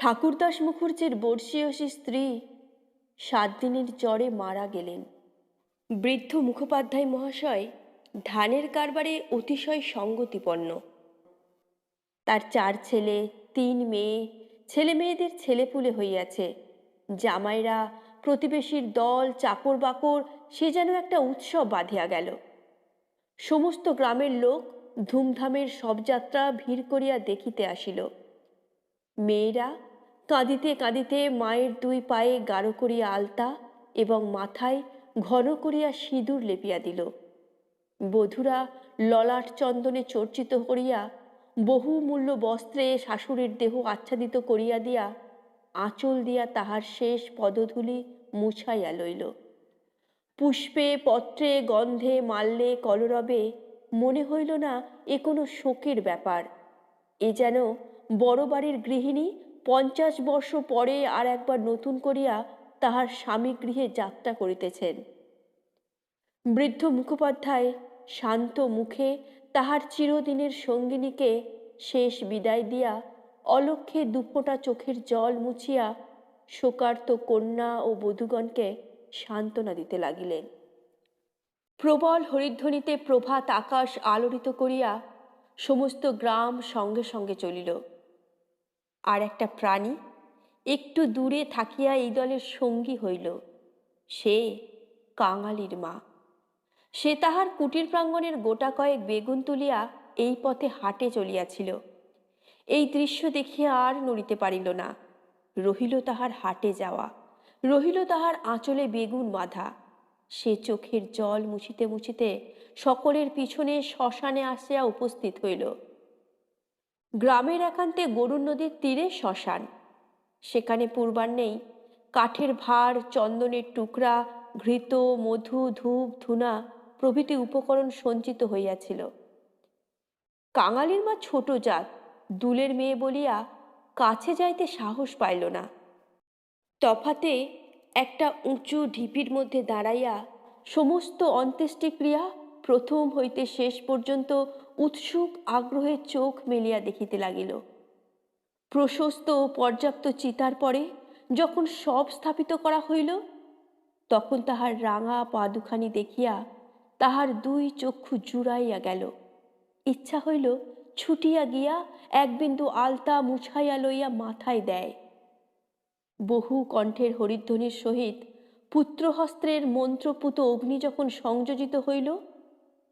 ঠাকুরদাস মুখুর্জির বর্ষীয়সী স্ত্রী 7 দিনের জ্বরে মারা গেলেন। বৃদ্ধ মুখোপাধ্যায় মহাশয় ধানের কারবারে অতিশয় সঙ্গতিপন্ন। তার 4 ছেলে 3 মেয়ে, ছেলে মেয়েদের ছেলেপুলে হইয়াছে। জামাইরা, প্রতিবেশীর দল, চাকর বাকর, সে যেন একটা উৎসব বাঁধিয়া গেল। সমস্ত গ্রামের লোক ধুমধামের শবযাত্রা ভিড় করিয়া দেখিতে আসিল। মেয়েরা কাঁদিতে কাঁদিতে মায়ের 2 পায়ে গাঢ় করিয়া আলতা এবং মাথায় ঘন করিয়া সিঁদুর লেপিয়া দিল। বধূরা ললাট চন্দনে চর্চিত করিয়া বহুমূল্য বস্ত্রে শাশুড়ির দেহ আচ্ছাদিত করিয়া দিয়া আঁচল দিয়া তাহার শেষ পদধূলি মুছাইয়া লইল। পুষ্পে, পত্রে, গন্ধে, মাল্যে, কলরবে মনে হইল না এ কোনো শোকের ব্যাপার। এ যেন বড় বাড়ির গৃহিণী 50 বর্ষ পরে আর একবার নতুন করিয়া তাহার স্বামী গৃহে যাত্রা করিতেছেন। বৃদ্ধ মুখোপাধ্যায় শান্ত মুখে তাহার চিরদিনের সঙ্গিনীকে শেষ বিদায় দিয়া অলক্ষ্যে 2 ফোঁটা চোখের জল মুছিয়া শোকার্ত কন্যা ও বধূগণকে সান্ত্বনা দিতে লাগিলেন। প্রবল হরিধ্বনিতে প্রভাত আকাশ আলোড়িত করিয়া সমস্ত গ্রাম সঙ্গে সঙ্গে চলিল। আর একটা প্রাণী একটু দূরে থাকিয়া এই দলের সঙ্গী হইল, সে কাঙালির মা। সে তাহার কুটির প্রাঙ্গণের গোটা কয়েক বেগুন তুলিয়া এই পথে হাটে চলিয়াছিল। এই দৃশ্য দেখিয়া আর নড়িতে পারিল না। রহিল তাহার হাটে যাওয়া, রহিল তাহার আঁচলে বেগুন বাঁধা। সে চোখের জল মুছিতে মুছিতে সকলের পিছনে শ্মশানে আসিয়া উপস্থিত হইল। গ্রামের একান্তে গরুর নদীর তীরে শ্মশান। সেখানে পূর্বাহ্নেই কাঠের ভাঁড়, চন্দনের টুকরা, ঘৃত, মধু, ধূপ, ধুনা প্রভৃতি উপকরণ সঞ্চিত হইয়াছিল। কাঙালির মা ছোট জাত, দুলের মেয়ে বলিয়া কাছে যাইতে সাহস পাইল না। তফাতে একটা উঁচু ঢিপির মধ্যে দাঁড়াইয়া সমস্ত অন্ত্যেষ্টিক্রিয়া প্রথম হইতে শেষ পর্যন্ত উৎসুক আগ্রহে চোখ মেলিয়া দেখিতে লাগিল। প্রশস্ত ও পর্যাপ্ত চিতার পরে যখন সব স্থাপিত করা হইল, তখন তাহার রাঙা পা দুখানি দেখিয়া তাহার 2 চক্ষু জুড়াইয়া গেল। ইচ্ছা হইল ছুটিয়া গিয়া 1 বিন্দু আলতা মুছাইয়া লইয়া মাথায় দেয়। বহু কণ্ঠের হরিধ্বনির সহিত পুত্রহস্ত্রের মন্ত্রপুত অগ্নি যখন সংযোজিত হইল,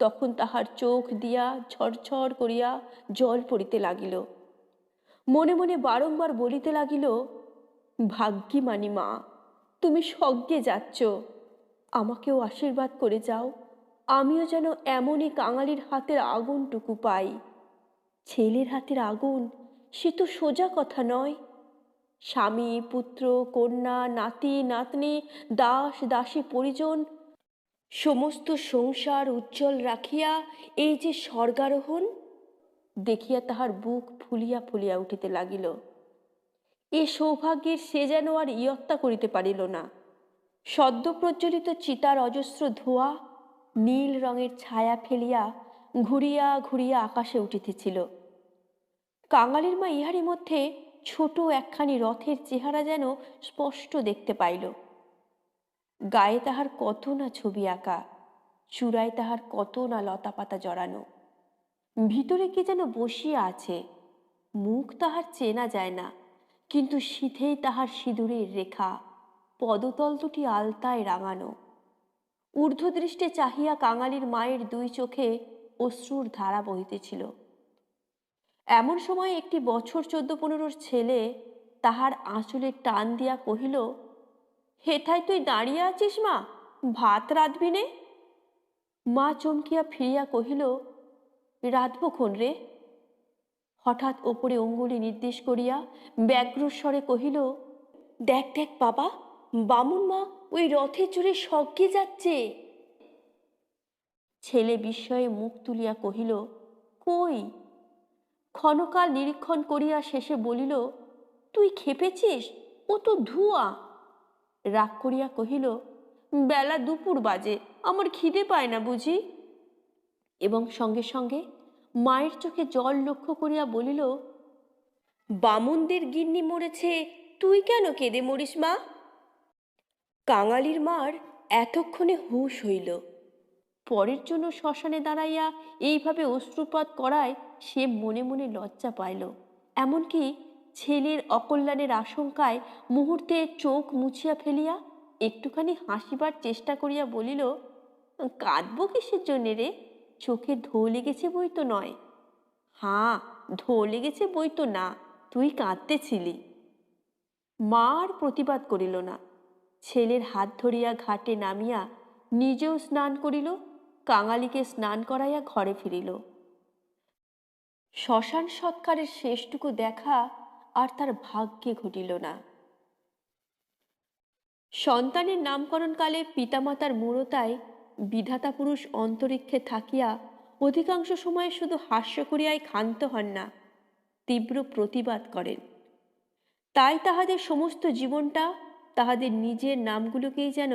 তখন তাহার চোখ দিয়া ঝরঝর করিয়া জল পড়িতে লাগিল। মনে মনে বারংবার বলিতে লাগিল, ভাগ্যিমানী মা, তুমি স্বর্গে যাচ্ছ, আমাকেও আশীর্বাদ করে যাও, আমিও যেন এমনই কাঙালির হাতের আগুনটুকু পাই। ছেলের হাতের আগুন সে তো সোজা কথা নয়। স্বামী, পুত্র, কন্যা, নাতি, নাতনি, দাস, দাসী, পরিজন সমস্ত সংসার উজ্জ্বল রাখিয়া এই যে স্বর্গারোহণ, দেখিয়া তাহার বুক ফুলিয়া ফুলিয়া উঠিতে লাগিল। এ সৌভাগ্যের সে যেন আর ইয়ত্তা করিতে পারিল না। সদ্য প্রজ্বলিত চিতার অজস্র ধোঁয়া নীল রঙের ছায়া ফেলিয়া ঘুরিয়া ঘুরিয়া আকাশে উঠিতেছিল। কাঙালির মা ইহারই মধ্যে ছোট একখানি রথের চেহারা যেন স্পষ্ট দেখতে পাইল। গায়ে তাহার কত না ছবি আঁকা, চূড়ায় তাহার কত না লতা পাতা জড়ানো। ভিতরে কে যেন বসিয়া আছে, মুখ তাহার চেনা যায় না, কিন্তু সিধেই তাহার সিঁদুরের রেখা, পদতল দুটি আলতায় রাঙানো। ঊর্ধ্বদৃষ্টে চাহিয়া কাঙালির মায়ের 2 চোখে অশ্রুর ধারা বহিতেছিল। এমন সময় একটি বছর 14-15 ছেলে তাহার আঁচলে টান দিয়া কহিল, হেথায় তুই দাঁড়িয়ে আছিস মা, ভাত রাঁধবি নে? মা চমকিয়া ফিরিয়া কহিল, রাঁধবক্ষণ রে। হঠাৎ ওপরে অঙ্গুলি নির্দেশ করিয়া ব্যগ্রস্বরে কহিল, দেখ দেখ বাবা, বামুন মা ওই রথে চড়ে স্বর্গে যাচ্ছে। ছেলে বিস্ময়ে মুখ তুলিয়া কহিল, কই? ক্ষণকাল নিরীক্ষণ করিয়া শেষে বলিল, তুই খেপেছিস, ও তো ধোঁয়া। রাগ করিয়া কহিল, বেলা দুপুর বাজে, আমার খিদে পায় না বুঝি? এবং সঙ্গে সঙ্গে মায়ের চোখে জল লক্ষ্য করিয়া বলিল, বামুনদের গিন্নি মরেছে, তুই কেন কেঁদে মরিস মা? কাঙালির মার এতক্ষণে হুঁশ হইল। পরের জন্য শ্মশানে দাঁড়াইয়া এইভাবে অশ্রুপাত করায় সে মনে মনে লজ্জা পাইল। এমনকি ছেলের অকল্যাণের আশঙ্কায় মুহূর্তে চোখ মুছিয়া ফেলিয়া একটুখানি হাসিবার চেষ্টা করিয়া বলিল, কাঁদব কিসের জন্যে রে? চোখে ধো লেগেছে বই তো নয়। হাঁ, ধো লেগেছে বই তো না, তুই কাঁদতেছিলি। মা আর প্রতিবাদ করিল না। ছেলের হাত ধরিয়া ঘাটে নামিয়া নিজেও স্নান করিল, কাঙালিকে স্নান করাইয়া ঘরে ফিরিল। শ্মশান সৎকারের শেষটুকু দেখা আর তার ভাগ্যে ঘটিল না। সন্তানের নামকরণকালে পিতামাতার মূঢ়তায় বিধাতা পুরুষ অন্তরিক্ষে থাকিয়া অধিকাংশ সময় শুধু হাস্য করিয়াই ক্ষান্ত হন না, তীব্র প্রতিবাদ করেন। তাই তাহাদের সমস্ত জীবনটা তাহাদের নিজের নামগুলোকেই যেন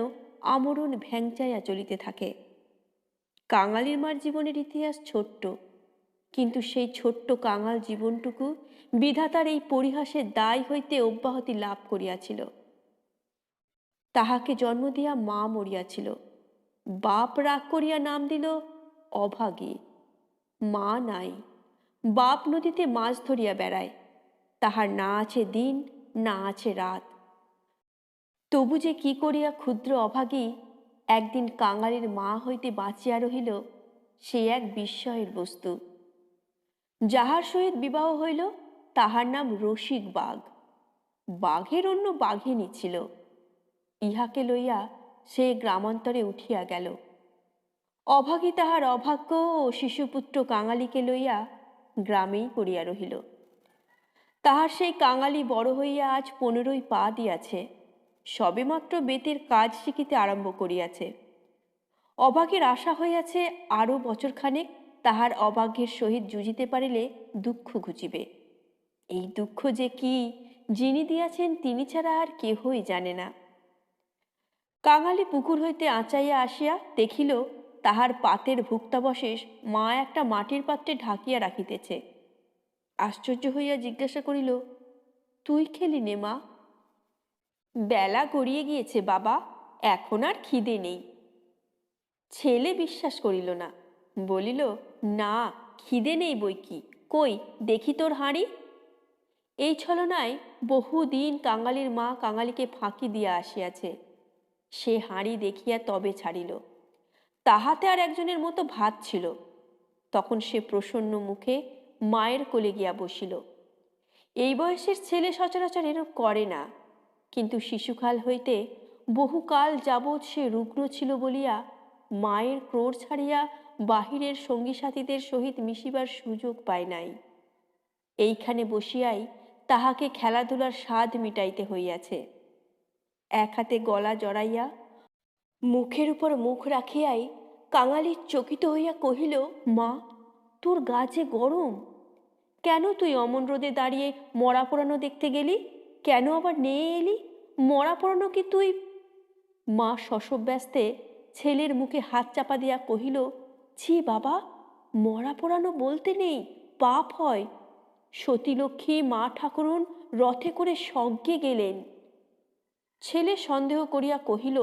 আমরণ ভ্যাংচাইয়া চলিতে থাকে। কাঙালির মার জীবনের ইতিহাস ছোট্ট, কিন্তু সেই ছোট্ট কাঙাল জীবনটুকু বিধাতার এই পরিহাসের দায় হইতে অব্যাহতি লাভ করিয়াছিল। তাহাকে জন্ম দিয়া মা মরিয়াছিল, বাপ রাগ করিয়া নাম দিল অভাগী। মা নাই, বাপ নদীতে মাছ ধরিয়া বেড়ায়, তাহার না আছে দিন না আছে রাত। তবু যে কি করিয়া ক্ষুদ্র অভাগী একদিন কাঙালির মা হইতে বাঁচিয়া রহিল, সে এক বিস্ময়ের বস্তু। যাহার সহিত বিবাহ হইল তাহার নাম রসিক বাঘ। বাঘের অন্য বাঘিনী ছিল। ইহাকে লইয়া সে গ্রামান্তরে উঠিয়া গেল। অভাগী তাহার অভাগ্য ও শিশুপুত্র কাঙালিকে লইয়া গ্রামেই পড়িয়া রহিল। তাহার সেই কাঙালি বড় হইয়া আজ 15 পা দিয়াছে, সবেমাত্র বেতের কাজ শিখিতে আরম্ভ করিয়াছে। অভাগের আশা হইয়াছে আরও বছরখানেক তাহার অভাগ্যের সহিত জুজিতে পারিলে দুঃখ ঘুচিবে। এই দুঃখ যে কি, যিনি দিয়াছেন তিনি ছাড়া আর কেহই জানে না। কাঙালি পুকুর হইতে আঁচাইয়া আসিয়া দেখিল তাহার পাতের ভুক্তাবশেষ মা একটা মাটির পাত্রে ঢাকিয়া রাখিতেছে। আশ্চর্য হইয়া জিজ্ঞাসা করিল, তুই খেলি নে মা? বেলা গড়িয়ে গিয়েছে বাবা, এখন আর খিদে নেই। ছেলে বিশ্বাস করিল না, বলিল, না খিদে নেই বই কি, কই দেখি তোর হাঁড়ি। এই ছলনায় বহুদিন কাঙালির মা কাঙালিকে ফাঁকি দিয়া আসিয়াছে। সে হাঁড়ি দেখিয়া তবে ছাড়িল। তাহাতে আর একজনের মতো ভাত ছিল। তখন সে প্রসন্ন মুখে মায়ের কোলে গিয়া বসিল। এই বয়সের ছেলে সচরাচর এরূপ করে না, কিন্তু শিশুকাল হইতে বহুকাল যাবৎ সে রুগ্ন ছিল বলিয়া মায়ের ক্রোড় ছাড়িয়া বাহিরের সঙ্গী সাথীদের সহিত মিশিবার সুযোগ পায় নাই। এইখানে বসিয়াই তাহাকে খেলাধুলার স্বাদ মিটাইতে হইয়াছে। এক হাতে গলা জড়াইয়া মুখের উপর মুখ রাখিয়াই কাঙালি চকিত হইয়া কহিল, মা, তোর গা যে গরম, কেন তুই অমন রোদে দাঁড়িয়ে মরা পোড়ানো দেখতে গেলি? কেন আবার নিয়ে এলি? মরা পোড়ানো কি তুই? মা শশব্যস্তে ছেলের মুখে হাত চাপা দিয়া কহিল, ছি বাবা, মরা পোড়ানো বলতে নেই, পাপ হয়। সতীলক্ষ্মী মা ঠাকুরুন রথে করে স্বর্গে গেলেন। ছেলে সন্দেহ করিয়া কহিল,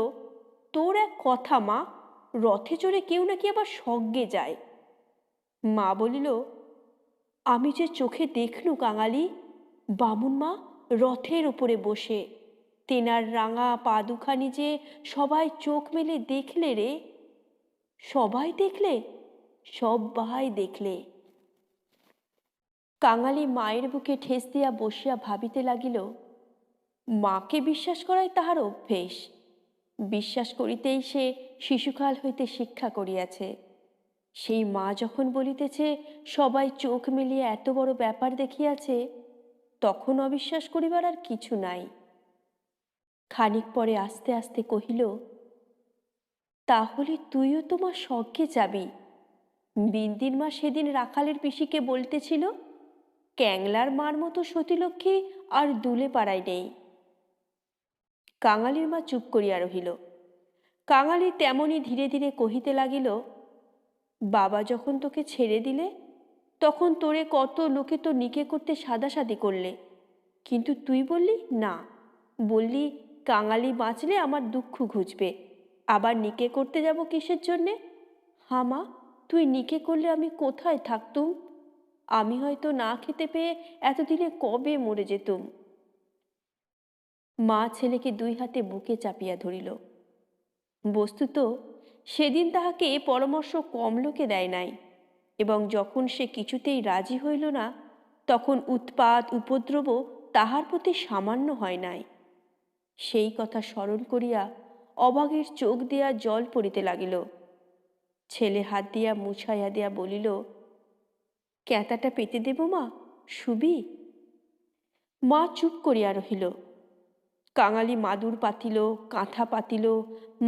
তোর এক কথা মা, রথে চড়ে কেউ নাকি আবার স্বর্গে যায়। মা বলিল, আমি যে চোখে দেখলু কাঙালি, বামুন মা রথের উপরে বসে, তেনার রাঙা পা দুখানি যে সবাই চোখ মেলে দেখলে রে। সবাই দেখলে? সবাই দেখলে। কাঙালি মায়ের বুকে ঠেস দিয়া বসিয়া ভাবিতে লাগিল, মাকে বিশ্বাস করাই তাহার অভ্যেস। বিশ্বাস করিতেই সে শিশুকাল হইতে শিক্ষা করিয়াছে। সেই মা যখন বলিতেছে সবাই চোখ মেলিয়া এত বড় ব্যাপার দেখিয়াছে, তখন অবিশ্বাস করিবার আর কিছু নাই। খানিক পরে আস্তে আস্তে কহিল, তাহলে তুইও তোমার স্বর্গে যাবি? বিন্দির মা সেদিন রাখালের পিসিকে বলতেছিল, ক্যাংলার মার মতো সতীলক্ষ্মী আর দুলে পাড়ায় নেই। কাঙালির মা চুপ করিয়া রহিল। কাঙালি তেমনি ধীরে ধীরে কহিতে লাগিল, বাবা যখন তোকে ছেড়ে দিলে তখন তোরে কত লোকে তো নিকে করতে সাদাসাদি করলে, কিন্তু তুই বললি না, বললি কাঙালি বাঁচলে আমার দুঃখ ঘুচবে, আবার নিকে করতে যাব কিসের জন্যে? হামা, তুই নিকে করলে আমি কোথায় থাকতুম? আমি হয়তো না খেতে পেয়ে এতদিনে কবে মরে যেতুম। মা ছেলেকে দুই হাতে বুকে চাপিয়া ধরিল। বস্তুত সেদিন তাহাকে এ পরামর্শ কম লোকে দেয় নাই, এবং যখন সে কিছুতেই রাজি হইল না, তখন উৎপাত উপদ্রব তাহার প্রতি সামান্য হয় নাই। সেই কথা স্মরণ করিয়া অভাগীর চোখ দিয়া জল পড়িতে লাগিল। ছেলে হাত দিয়া মুছাইয়া দিয়া বলিল, ক্যাতাটা পেতে দেব মা, শুবি? মা চুপ করিয়া রহিল। কাঙালি মাদুর পাতিল, কাঁথা পাতিল,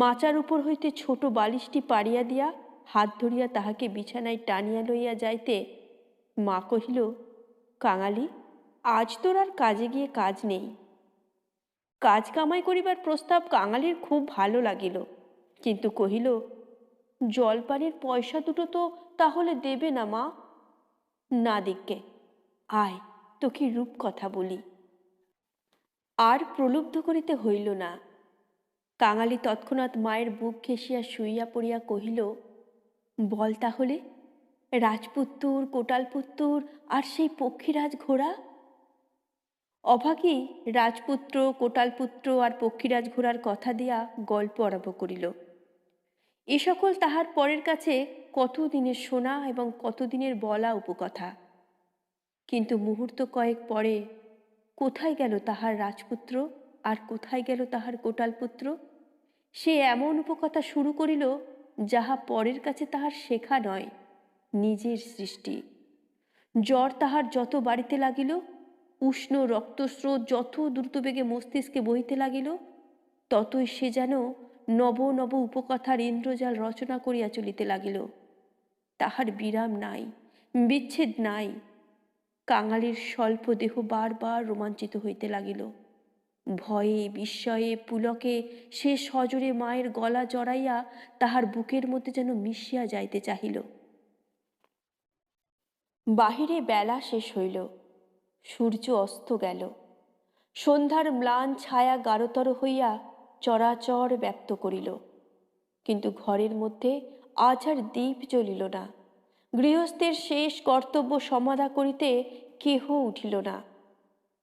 মাচার উপর হইতে ছোট বালিশটি পাড়িয়া দিয়া হাত ধরিয়া তাহাকে বিছানায় টানিয়া লইয়া যাইতে মা কহিল, কাঙালি, আজ তোর আর কাজে গিয়ে কাজ নেই। কাজ কামাই করিবার প্রস্তাব কাঙালির খুব ভালো লাগিল, কিন্তু কহিল, জলপানির পয়সা দুটো তো তাহলে দেবে না মা? না দিককে, আয় তোকে রূপ কথা বলি। আর প্রলুব্ধ করিতে হইল না। কাঙালি তৎক্ষণাৎ মায়ের বুক ঘেঁষিয়া শুইয়া পড়িয়া কহিল, বল তাহলে, রাজপুত্তুর, কোটালপুত্তুর আর সেই পক্ষীরাজ ঘোড়া? অভাগী রাজপুত্র, কোটালপুত্র আর পক্ষীরাজ ঘোড়ার কথা দিয়া গল্প আরম্ভ করিল। এ সকল তাহার পরের কাছে কতদিনের শোনা এবং কতদিনের বলা উপকথা। কিন্তু মুহূর্ত কয়েক পরে কোথায় গেল তাহার রাজপুত্র, আর কোথায় গেল তাহার কোটালপুত্র? সে এমন উপকথা শুরু করিল যাহা পরের কাছে তাহার শেখা নয়, নিজের সৃষ্টি। জ্বর তাহার যত বাড়িতে লাগিল, উষ্ণ রক্তস্রোত যত দ্রুতবেগে মস্তিষ্কে বহিতে লাগিল, ততই সে যেন নব নব উপকথার ইন্দ্রজাল রচনা করিয়া চলিতে লাগিল। তাহার বিরাম নাই, বিচ্ছেদ নাই। কাঙালির স্বল্প দেহ বারবার রোমাঞ্চিত হইতে লাগিল। ভয়ে বিস্ময়ে পুলকে সে সজোরে মায়ের গলা জড়াইয়া তাহার বুকের মধ্যে যেন মিশিয়া যাইতে চাহিল। বাহিরে বেলা শেষ হইল, সূর্য অস্ত গেল। সন্ধ্যার ম্লান ছায়া গাঢ়তর হইয়া চরাচর ব্যপ্ত করিল, কিন্তু ঘরের মধ্যে আজ আর দীপ জ্বলিল না। গৃহস্থের শেষ কর্তব্য সমাধা করিতে কেহ উঠিল না।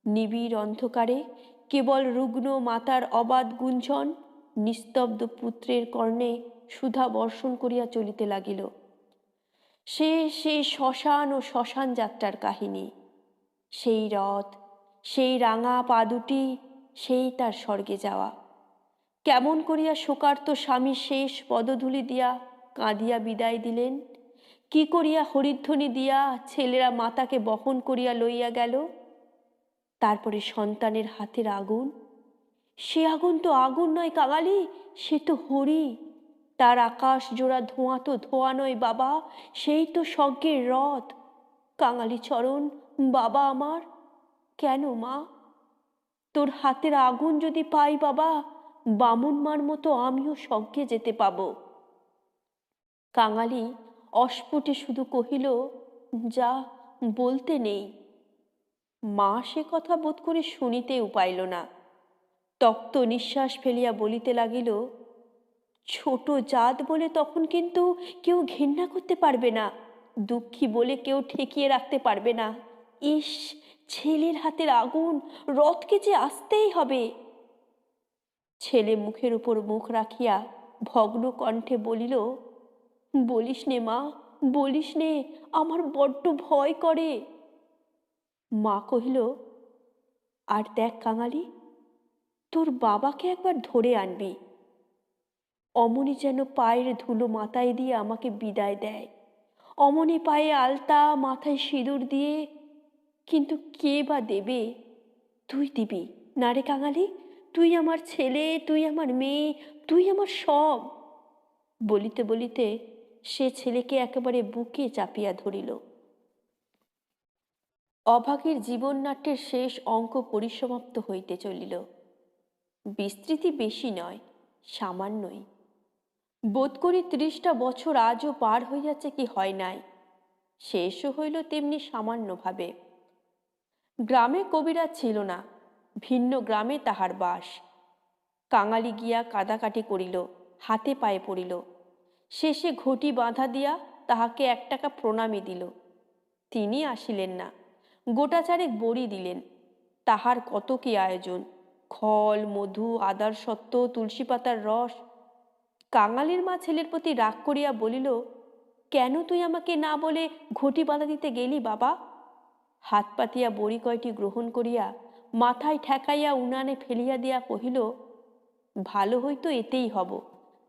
নিবিড় অন্ধকারে কেবল রুগ্ন মাতার অবাধ গুঞ্জন নিস্তব্ধ পুত্রের কর্ণে সুধা বর্ষণ করিয়া চলিতে লাগিল। সেই শ্মশান ও শ্মশান যাত্রার কাহিনী, সেই রথ, সেই রাঙা পা দুটি, সেই তার স্বর্গে যাওয়া। কেমন করিয়া শোকার্ত স্বামী শেষ পদধূলি দিয়া কাঁদিয়া বিদায় দিলেন, কি করিয়া হরিধ্বনি দিয়া ছেলেরা মাতাকে বহন করিয়া লইয়া গেল। তারপরে সন্তানের হাতের আগুন, সে আগুন তো আগুন নয় কাঙালি, সে তো হরি। তার আকাশ জোড়া ধোঁয়া তো ধোঁয়া নয় বাবা, সেই তো স্বর্গের রথ। কাঙালি চরণ, বাবা আমার। কেন মা? তোর হাতের আগুন যদি পাই বাবা, বামুন মার মতো আমিও স্বর্গে যেতে পাব। কাঙালি অস্ফুটে শুধু কহিল, যা বলতে নেই। মা সে কথা বোধ করে শুনিতেও পাইল না। তপ্ত নিঃশ্বাস ফেলিয়া বলিতে লাগিল, ছোট জাত বলে তখন কিন্তু কেউ ঘেন্না করতে পারবে না, দুঃখী বলে কেউ ঠেকিয়ে রাখতে পারবে না। ইস, ছেলের হাতের আগুন, রথকে যে আসতেই হবে। ছেলে মুখের উপর মুখ রাখিয়া ভগ্ন কণ্ঠে বলিল, বলিস নে মা, বলিস নে, আমার বড্ড ভয় করে। মা কহিল, আর দেখ কাঙালি, তোর বাবাকে একবার ধরে আনবি। অমনি যেন পায়ের ধুলো মাথায় দিয়ে আমাকে বিদায় দেয়, অমনি পায়ে আলতা, মাথায় সিঁদুর দিয়ে। কিন্তু কে বা দেবে? তুই দিবি না রে কাঙালি? তুই আমার ছেলে, তুই আমার মেয়ে, তুই আমার সব। বলিতে বলিতে সে ছেলেকে একেবারে বুকে চাপিয়া ধরিল। অভাগীর জীবননাট্যের শেষ অঙ্ক পরিসমাপ্ত হইতে চলিল। বিস্তৃতি বেশি নয়, সামান্যই। বোধ করি 30টা বছর আজও পার হইয়াছে কি হয় নাই। শেষও হইল তেমনি সামান্যভাবে। গ্রামে কবিরাজ ছিল না, ভিন্ন গ্রামে তাহার বাস। কাঙালি গিয়া কাদাকাটি করিল, হাতে পায়ে পড়িল। শেষে ঘটি বাঁধা দিয়া তাহাকে 1 টাকা প্রণামী দিল। তিনি আসিলেন না, গোটাচারেক বড়ি দিলেন। তাহার কত কি আয়োজন, খল, মধু, আদার সত্ত্ব, তুলসী পাতার রস। কাঙালির মা ছেলের প্রতি রাগ করিয়া বলিল, কেন তুই আমাকে না বলে ঘটি বাঁধা দিতে গেলি বাবা? হাত পাতিয়া বড়ি কয়টি গ্রহণ করিয়া মাথায় ঠেকাইয়া উনানে ফেলিয়া দিয়া কহিল, ভালো হইতো এতেই হব।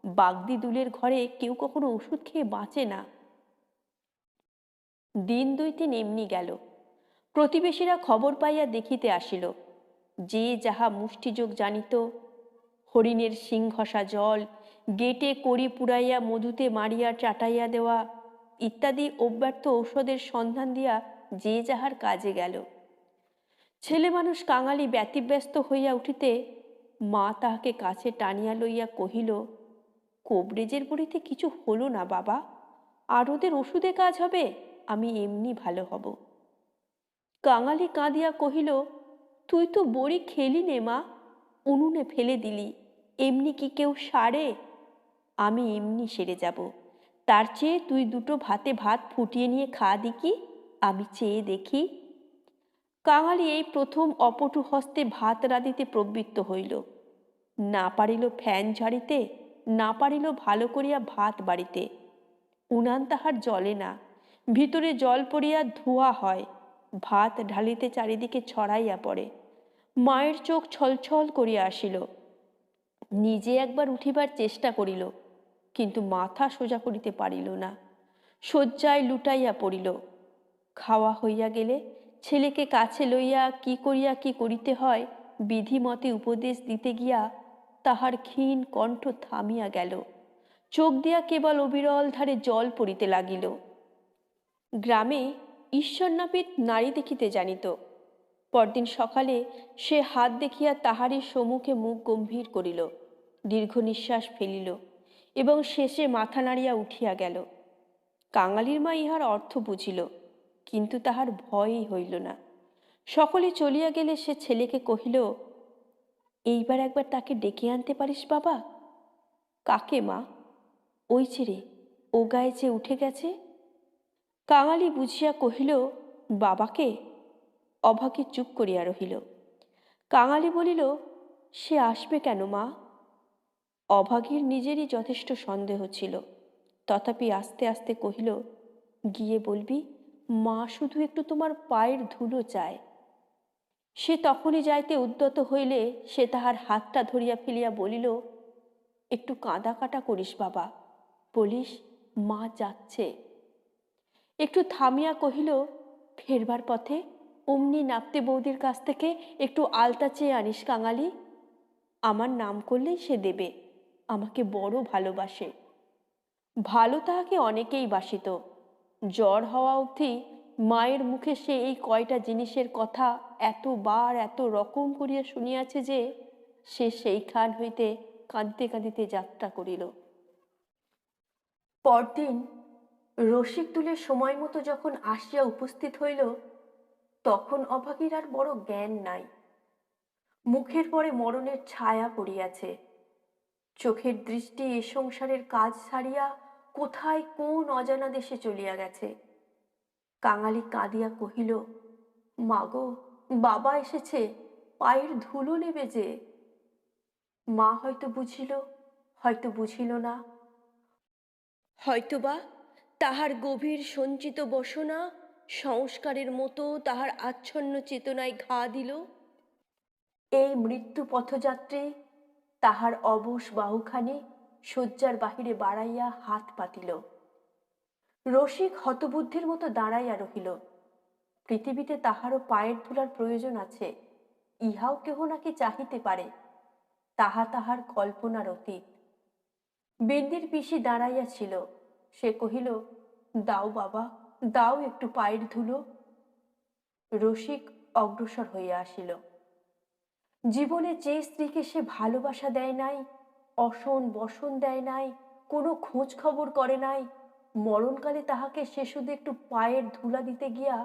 বাগদি দুলের ঘরে কেউ কখনো ওষুধ খেয়ে বাঁচে না। দিন 2-3 এমনি গেল। প্রতিবেশীরা খবর পাইয়া দেখিতে আসিল। যে যাহা মুষ্টিযোগ জানিত, হরিণের শিং ঘষা জল, গেটে কড়ি পুড়াইয়া মধুতে মারিয়া চাটাইয়া দেওয়া ইত্যাদি অব্যর্থ ঔষধের সন্ধান দিয়া যে যাহার কাজে গেল। ছেলে মানুষ কাঙালি ব্যতিব্যস্ত হইয়া উঠিতে মা তাহাকে কাছে টানিয়া লইয়া কহিল, কোবরেজের বড়িতে কিছু হলো না বাবা, আর ওদের ওষুধে কাজ হবে, আমি এমনি ভালো হব। কাঙালি কাঁদিয়া কহিল, তুই তো বড়ি খেলি নে মা, উনুনে ফেলে দিলি, এমনি কি কেউ সারে? আমি এমনি সেরে যাব, তার চেয়ে তুই 2টো ভাতে ভাত ফুটিয়ে নিয়ে খা দিকি, আমি চেয়ে দেখি। কাঙালি এই প্রথম অপটু হস্তে ভাত রাঁধিতে প্রবৃত্ত হইল। না পারিল ফ্যান ঝাড়িতে, না পারিল ভালো করিয়া ভাত বাড়িতে। উনান তাহার জ্বলে না, ভিতরে জল পড়িয়া ধোঁয়া হয়, ভাত ঢালিতে চারিদিকে ছড়াইয়া পড়ে। মায়ের চোখ ছলছল করিয়া আসিল। নিজে একবার উঠিবার চেষ্টা করিল, কিন্তু মাথা সোজা করিতে পারিল না, শয্যায় লুটাইয়া পড়িল। খাওয়া হইয়া গেলে ছেলেকে কাছে লইয়া কি করিয়া কি করিতে হয় বিধিমতে উপদেশ দিতে গিয়া তাহার ক্ষীণ কণ্ঠ থামিয়া গেল, চোখ দিয়া কেবল অবিরল ধারে জল পড়িতে লাগিল। গ্রামে ঈশ্বরনাপিত নারী দেখিতে জানিত। পরদিন সকালে সে হাত দেখিয়া তাহারই সম্মুখে মুখ গম্ভীর করিল, দীর্ঘ নিঃশ্বাস ফেলিল এবং শেষে মাথা নাড়িয়া উঠিয়া গেল। কাঙালির মা ইহার অর্থ বুঝিল, কিন্তু তাহার ভয়ই হইল না। সকলে চলিয়া গেলে সে ছেলেকে কহিল, এইবার একবার তাকে ডেকে আনতে পারিস বাবা? কাকে মা? ওই ছেড়ে ও গায়ে যে উঠে গেছে। কাঙালি বুঝিয়া কহিল, বাবাকে। অভাগী চুপ করিয়া রহিল। কাঙালি বলিল, সে আসবে কেন মা? অভাগীর নিজেরই যথেষ্ট সন্দেহ ছিল, তথাপি আস্তে আস্তে কহিল, গিয়ে বলবি মা শুধু একটু তোমার পায়ের ধুলো চায়। সে তখনই যাইতে উদ্যত হইলে সে তাহার হাতটা ধরিয়া ফেলিয়া বলিল, একটু কাঁদা কাটা করিস বাবা, বলিস মা যাচ্ছে। একটু থামিয়া কহিল, ফেরবার পথে অমনি নাপতে বৌদির কাছ থেকে একটু আলতা চেয়ে আনিস কাঙালি। আমার নাম করলেই সে দেবে, আমাকে বড় ভালোবাসে। ভালো তাহাকে অনেকেই বাসিত। জ্বর হওয়া অবধি মায়ের মুখে সে এই কয়টা জিনিসের কথা এতবার এত রকম করিয়া শুনিয়াছে যে সে সেইখান হইতে কাঁদিতে কাঁদিতে যাত্রা করিল। পরদিন রসিক দুলের সময় মতো যখন আসিয়া উপস্থিত হইল, তখন অভাগীর আর বড় জ্ঞান নাই। মুখের পরে মরণের ছায়া পড়িয়াছে। চোখের দৃষ্টি এ সংসারের কাজ ছাড়িয়া কোথায় কোন অজানা দেশে চলিয়া গেছে। কাঙালি কাঁদিয়া কহিল, মাগো, বাবা এসেছে, পায়ের ধুলো নেবে যে। মা হয়তো বুঝিল, হয়তো বুঝিল না, হয়তোবা তাহার গভীর সঞ্চিত বসনা সংস্কারের মতো তাহার আচ্ছন্ন চেতনায় ঘা দিল। এই মৃত্যু পথযাত্রী তাহার অবশ বাহুখানি শয্যার বাহিরে বাড়াইয়া হাত পাতিল। রসিক হতবুদ্ধির মতো দাঁড়াইয়া রহিল। পৃথিবীতে তাহারও পায়ের ধুলার প্রয়োজন আছে, ইহাও কেহ নাকি চাহিতে পারে, তাহা তাহার কল্পনার অতীত। বিন্দির পিসি দাঁড়াইয়া ছিল, সে কহিল, দাও বাবা, দাও একটু পায়ের ধুলো। রসিক অগ্রসর হইয়া আসিল। জীবনে যে স্ত্রীকে সে ভালোবাসা দেয় নাই, অসন বসন দেয় নাই, কোনো খোঁজ খবর করে নাই, মরণকালে তাহাকে সে শুধু একটু পায়ের ধুলা দিতে গিয়া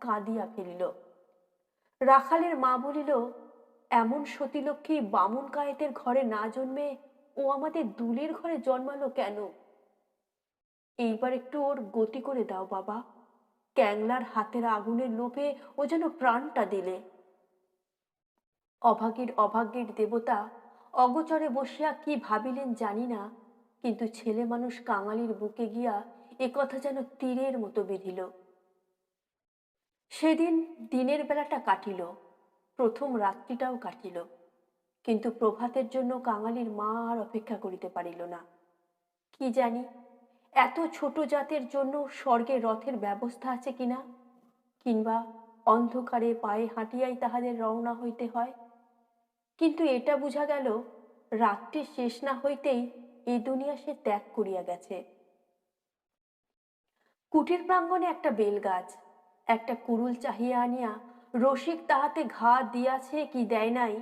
কাঁদিয়া ফেলিল। রাখালের মা বলিল, এমন সতীলক্ষ্মী বামুন কায়েতের ঘরে না জন্মে ও আমাদের দুলের ঘরে জন্মালো কেন? এইবার একটু ওর গতি করে দাও বাবা, ক্যাংলার হাতের আগুনের লোভে ও যেন প্রাণটা দিলে। অভাগীর অভাগ্যের দেবতা অগোচরে বসিয়া কি ভাবিলেন জানি না, কিন্তু ছেলে মানুষ কাঙালির বুকে গিয়া এ কথা যেন তীরের মতো বিঁধিল। সেদিন দিনের বেলাটা কাটিল, প্রথম রাত্রিটাও কাটিল, কিন্তু প্রভাতের জন্য কাঙালির মা আর অপেক্ষা করিতে পারিল না। কি জানি এত ছোট জাতের জন্য স্বর্গে রথের ব্যবস্থা আছে কিনা, কিংবা অন্ধকারে পায়ে হাঁটিয়াই তাহাদের রওনা হইতে হয়। কিন্তু এটা বুঝা গেল, রাত্রি শেষ না হইতেই এই দুনিয়া সে ত্যাগ করিয়া গেছে। কুটির প্রাঙ্গণে একটা বেল গাছ, একটা কুরুল চাহিয়া আনিয়া রসিক তাহাতে ঘা দিয়াছে কি দেয় নাই,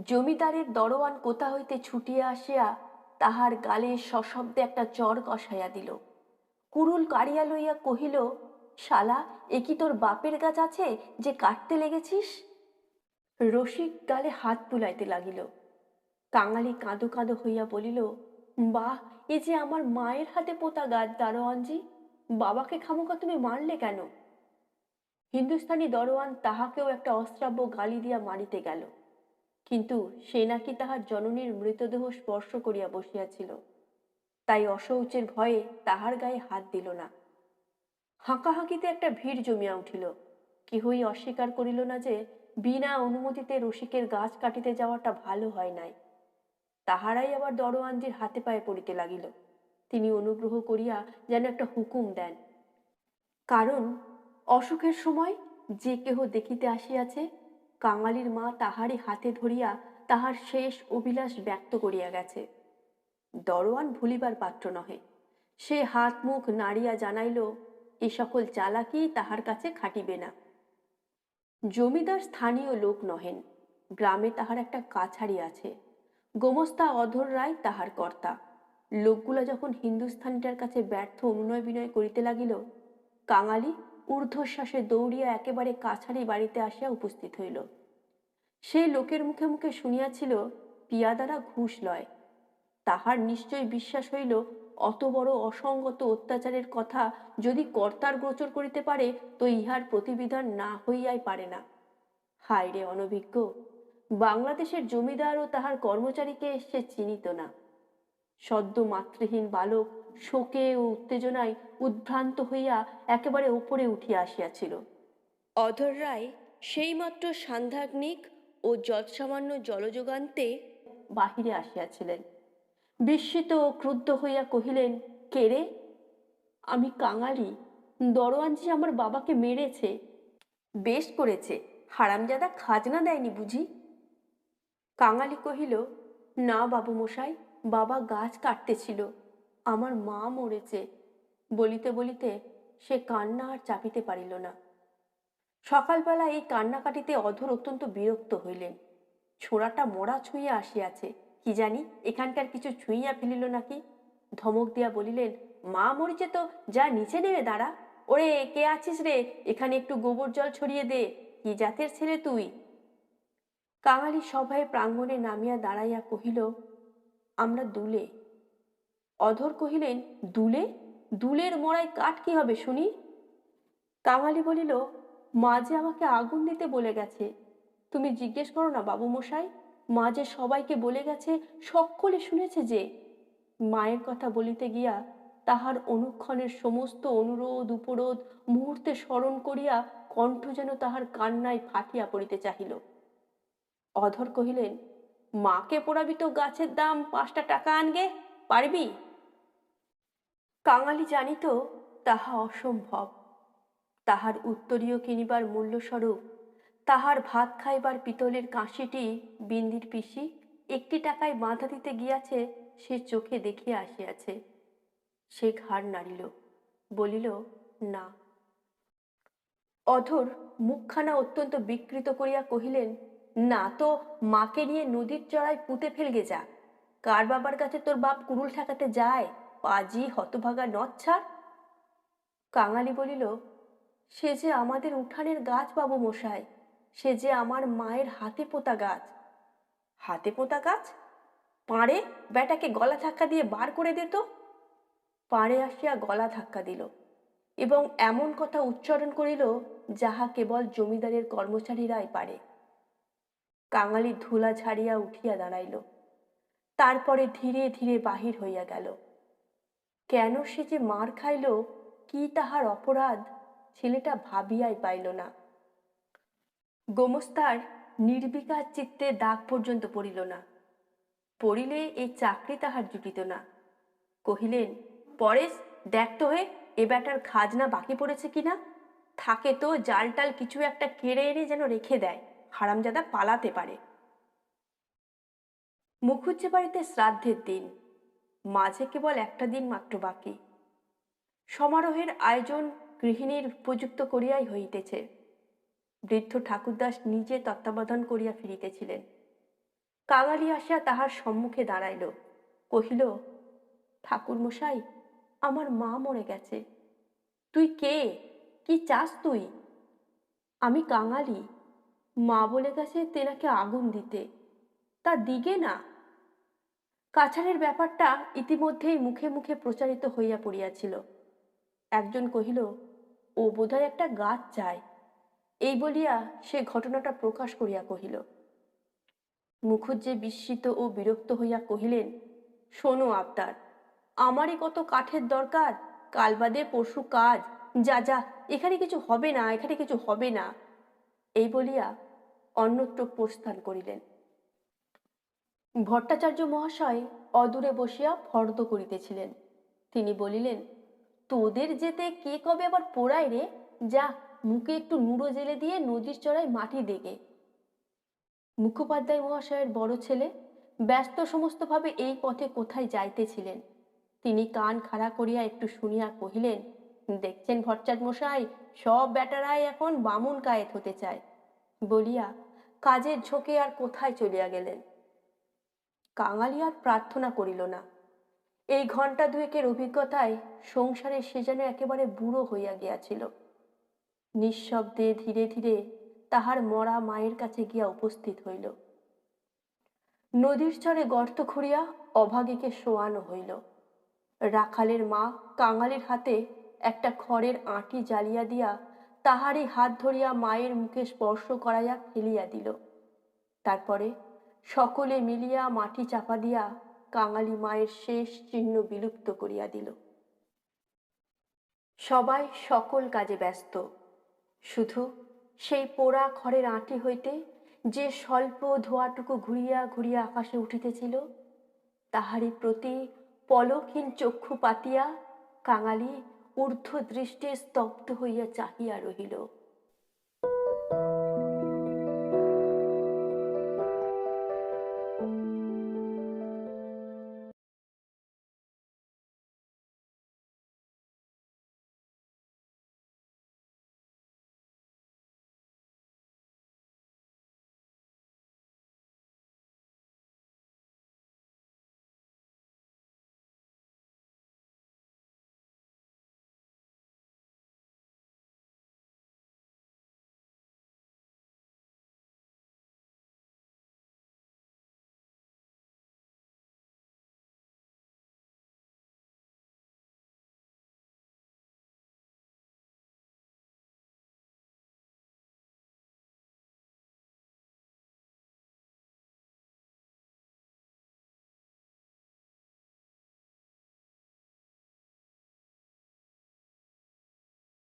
জমিদারের দরোয়ান কোথা হইতে ছুটিয়া আসিয়া তাহার গালে সশব্দে একটা চর কষাইয়া দিল। কুরুল কাড়িয়া লইয়া কহিল, শালা, এ কি তোর বাপের গাছ আছে যে কাটতে লেগেছিস? রসিক গালে হাত বুলাইতে লাগিল। কাঙালি কাঁদো কাঁদো হইয়া বলিল, বাহ, এ যে আমার মায়ের হাতে পোতা গাছ দারোয়ানজি, বাবাকে খামোকা তুমি মারলে কেন? হিন্দুস্তানি দরোয়ান তাহাকেও একটা অশ্রাব্য গালি দিয়া মারিতে গেল, কিন্তু সে নাকি তাহার জননীর মৃতদেহ স্পর্শ করিয়া বসিয়াছিল, তাই অশৌচের ভয়ে তাহার গায়ে হাত দিল না। হাঁকাহাঁকিতে একটা ভিড় জমিয়া উঠিল। কেহই অস্বীকার করিল না যে বিনা অনুমতিতে রসিকের গাছ কাটিতে যাওয়াটা ভালো হয় নাই। তাহারাই আবার দরোয়ানজির হাতে পায়ে পড়িতে লাগিল। তিনি অনুগ্রহ করিয়া যেন একটা হুকুম দেন, কারণ অসুখের সময় যে কেহ দেখিতে আসিয়াছে, কাঙালির মা তাহারই হাতে ধরিয়া তাহার শেষ অভিলাষ ব্যক্ত করিয়া গেছে। দরোয়ান ভুলিবার পাত্র নহে। সে হাত মুখ নাড়িয়া জানাইল, এ সকল চালাকি তাহার কাছে খাটিবে না। জমিদার স্থানীয় লোক নহেন, গ্রামে তাহার একটা কাছারি আছে, গোমস্তা অধর রায় তাহার কর্তা। লোকগুলা যখন হিন্দুস্থানিটার কাছে ব্যর্থ অনুনয় বিনয় করিতে লাগিল, কাঙালি ঊর্ধ্বশ্বাসে দৌড়িয়া একেবারে কাছারি বাড়িতে আসিয়া উপস্থিত হইল। সে লোকের মুখে মুখে শুনিয়াছিল পিয়াদারা ঘুষ লয়। তাহার নিশ্চয় বিশ্বাস হইল, অত বড় অসঙ্গত অত্যাচারের কথা যদি কর্তার গোচর করিতে পারে, তো ইহার প্রতিবিধান না হইয়াই পারে না। হায় রে অনভিজ্ঞ! বাংলাদেশের জমিদার ও তাহার কর্মচারীকে সে চিনিত না। সদ্য মাতৃহীন বালক শোকে ও উত্তেজনায় উদ্ভ্রান্ত হইয়া একেবারে ওপরে উঠিয়া আসিয়াছিল। অধর রায় সেইমাত্র সান্ধ্যাগ্নিক ও যৎসামান্য জলযোগান্তে বাহিরে আসিয়াছিলেন। বিস্মিত ও ক্রুদ্ধ হইয়া কহিলেন, কে রে? আমি কাঙালি, দরোয়ানজি আমার বাবাকে মেরেছে। বেশ করেছে, হারামজাদা খাজনা দেয়নি বুঝি? কাঙালি কহিল, না বাবু মশাই, বাবা গাছ কাটতেছিল, আমার মা মরেছে। বলিতে বলিতে সে কান্না আর চাপিতে পারিল না। সকালবেলা এই কান্নাকাটিতে অধর অত্যন্ত বিরক্ত হইলেন। ছোড়াটা মরা ছুঁইয়া আসিয়াছে, কি জানি এখানকার কিছু ছুঁইয়া ফেলিল নাকি। ধমক দিয়া বলিলেন, মা মরেছে তো যা নিচে নেমে দাঁড়া। ওরে, কে আছিস রে? এখানে একটু গোবর জল ছড়িয়ে দে। কি জাতের ছেলে তুই? কাঙালি সভায় প্রাঙ্গণে নামিয়া দাঁড়াইয়া কহিল, আমরা দুলে। অধর কহিলেন, দুলে? দুলের মরায় কাঠ কি হবে শুনি? কাঙালি বলিল, মা যে আমাকে আগুন দিতে বলে গেছে। তুমি জিজ্ঞেস করো না বাবু মশাই, মা যে সবাইকে বলে গেছে, সকলে শুনেছে যে। মায়ের কথা বলিতে গিয়া তাহার অনুক্ষণের সমস্ত অনুরোধ উপরোধ মুহূর্তে স্মরণ করিয়া কণ্ঠ যেন তাহার কান্নায় ফাটিয়া পড়িতে চাহিল। অধর কহিলেন, মাকে পোড়াবি তো গাছের দাম 5টা টাকা আনগে, পারবি? কাঙালি জানিত তাহা অসম্ভব। তাহার উত্তরীয় কিনিবার মূল্যস্বরূপ তাহার ভাত খাইবার পিতলের কাঁসিটি বিন্দির পিসি 1 টাকায় বাঁধা দিতে গিয়াছে, সে চোখে দেখিয়া আসিয়াছে। সে ঘাড় নাড়িল, বলিল, না। অধর মুখখানা অত্যন্ত বিকৃত করিয়া কহিলেন, না তো মাকে নিয়ে নদীর চড়ায় পুঁতে ফেলগে যা। কার বাবার কাছে তোর বাপ কুড়ুল ঠেকাতে যায়? পাজি হতভাগা নচ্ছাড়! কাঙালি বলিল, সে যে আমাদের উঠানের গাছ বাবু মশাই, সে যে আমার মায়ের হাতে পোঁতা গাছ। হাতে পোঁতা গাছ? পাড়ে বেটাকে গলা ধাক্কা দিয়ে বার করে দিত। পাড়ে আসিয়া গলা ধাক্কা দিল এবং এমন কথা উচ্চারণ করিল যাহা কেবল জমিদারের কর্মচারীরাই পারে। কাঙালি ধুলা ঝাড়িয়া উঠিয়া দাঁড়াইল, তারপরে ধীরে ধীরে বাহির হইয়া গেল। কেন সে যে মার খাইল, কি তাহার অপরাধ, ছেলেটা ভাবিয়াই পাইল না। গোমস্তার নির্বিকার চিত্তে দাগ পর্যন্ত পড়িল না। পড়িলে এই চাকরি তাহার জুটিত না। কহিলেন, পরেশ, দেখ তো হে, এ বেটার খাজনা বাকি পড়েছে কিনা। থাকে তো জালটাল কিছু একটা কেড়ে এনে যেন রেখে দেয়, হারামজাদা পালাতে পারে। মুখুজ্জে বাড়িতে শ্রাদ্ধের দিন, মাঝে কেবল একটা দিন মাত্র বাকি। সমারোহের আয়োজন গৃহিণীর উপযুক্ত করিয়াই হইতেছে। বৃদ্ধ ঠাকুরদাস নিজে তত্ত্বাবধান করিয়া ফিরিতেছিলেন। কাঙালি আসিয়া তাহার সম্মুখে দাঁড়াইল, কহিল, ঠাকুর মশাই, আমার মা মরে গেছে। তুই কে? কি চাস তুই? আমি কাঙালি। মা বলে গেছে তেনাকে আগুন দিতে, তা দিগে না। কাছারের ব্যাপারটা ইতিমধ্যেই মুখে মুখে প্রচারিত হইয়া পড়িয়াছিল। একজন কহিল, ও বোধহয় একটা গাছ চায়। এই বলিয়া সে ঘটনাটা প্রকাশ করিয়া কহিল। মুখুজ্জে বিস্মিত ও বিরক্ত হইয়া কহিলেন, শোনো আবদার, আমারই কত কাঠের দরকার, কাল বাদে পরশু কাজ, যা যা, এখানে কিছু হবে না, এখানে কিছু হবে না। এই বলিয়া অন্যত্র প্রস্থান করিলেন। ভট্টাচার্য মহাশয় অদূরে বসিয়া ফর্দ করিতেছিলেন। তিনি বলিলেন, তোদের যেতে কে কবে আবার পোড়ায় রে, যা মুখে একটু নুড়ো জেলে দিয়ে নদীর চড়ায় মাটি দেগে। মুখোপাধ্যায় মহাশয়ের বড় ছেলে ব্যস্ত সমস্তভাবে এই পথে কোথায় যাইতেছিলেন। তিনি কান খাড়া করিয়া একটু শুনিয়া কহিলেন, দেখছেন ভট্টাচার্য মশাই, সব বেটারাই এখন বামুন কায়েত হতে চায়, বলিয়া কাজের ঝোঁকে আর কোথায় চলিয়া গেলেন। কাঙালি আর প্রার্থনা করিল না। এই ঘণ্টা দুয়েকের অভিজ্ঞতায় সংসারে সে যেন একেবারে বুড়ো হইয়া গিয়াছিল। নিঃশব্দে ধীরে ধীরে তাহার মরা মায়ের কাছে গিয়া উপস্থিত হইল। নদীর চরে গর্ত খুঁড়িয়া অভাগীকে শোয়ানো হইল। রাখালের মা কাঙালির হাতে একটা খড়ের আঁটি জ্বালিয়া দিয়া তাহারই হাত ধরিয়া মায়ের মুখে স্পর্শ করাইয়া ফেলিয়া দিল। তারপরে সকলে মিলিয়া মাটি চাপা দিয়া কাঙালি মায়ের শেষ চিহ্ন বিলুপ্ত করিয়া দিল। সবাই সকল কাজে ব্যস্ত, শুধু সেই পোড়া খড়ের আঁটি হইতে যে স্বল্প ধোঁয়াটুকু ঘুরিয়া ঘুরিয়া আকাশে উঠিতেছিল, তাহারই প্রতি পলকহীন চক্ষু পাতিয়া কাঙালি ঊর্ধ্ব দৃষ্টে স্তব্ধ হইয়া চাহিয়া রহিল।